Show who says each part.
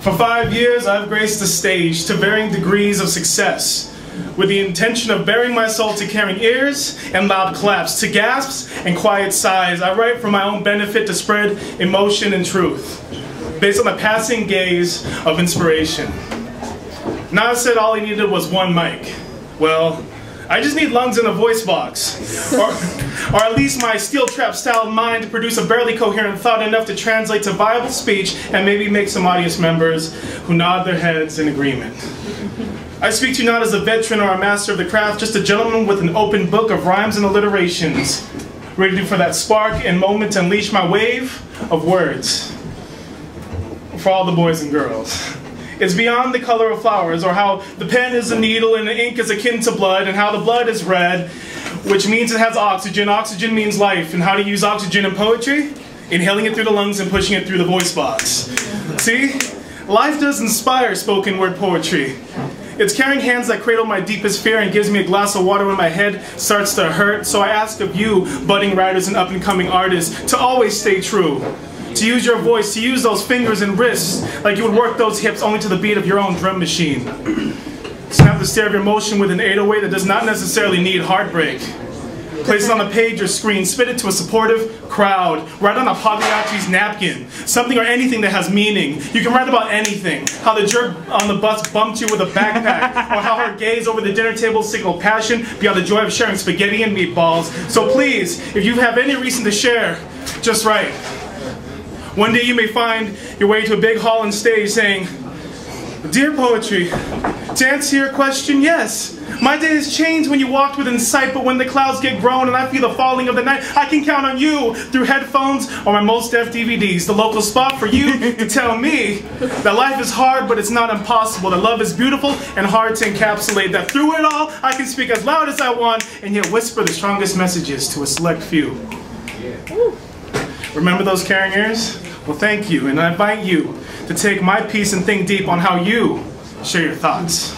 Speaker 1: For 5 years, I've graced the stage to varying degrees of success, with the intention of bearing my soul to caring ears and loud claps, to gasps and quiet sighs. I write for my own benefit to spread emotion and truth, based on the passing gaze of inspiration. Nas said all he needed was one mic. Well, I just need lungs and a voice box, or at least my steel-trap style mind to produce a barely coherent thought enough to translate to viable speech and maybe make some audience members who nod their heads in agreement. I speak to you not as a veteran or a master of the craft, just a gentleman with an open book of rhymes and alliterations, ready for that spark and moment to unleash my wave of words for all the boys and girls. It's beyond the color of flowers, or how the pen is a needle and the ink is akin to blood, and how the blood is red, which means it has oxygen. Oxygen means life, and how to use oxygen in poetry? Inhaling it through the lungs and pushing it through the voice box. See? Life does inspire spoken word poetry. It's carrying hands that cradle my deepest fear and gives me a glass of water when my head starts to hurt. So I ask of you, budding writers and up-and-coming artists, to always stay true. To use your voice, to use those fingers and wrists like you would work those hips only to the beat of your own drum machine. Snap the stair of your motion with an 808 that does not necessarily need heartbreak. Place it on the page or screen, spit it to a supportive crowd. Write on a Pagliacci's napkin, something or anything that has meaning. You can write about anything. How the jerk on the bus bumped you with a backpack, or how her gaze over the dinner table signaled passion beyond the joy of sharing spaghetti and meatballs. So please, if you have any reason to share, just write. One day you may find your way to a big hall and stage saying, "Dear poetry, to answer your question, yes. My day has changed when you walked within sight, but when the clouds get grown and I feel the falling of the night, I can count on you through headphones or my most deaf DVDs, the local spot for you to tell me that life is hard, but it's not impossible, that love is beautiful and hard to encapsulate, that through it all, I can speak as loud as I want and yet whisper the strongest messages to a select few." Remember those caring ears? Well, thank you, and I invite you to take my piece and think deep on how you share your thoughts.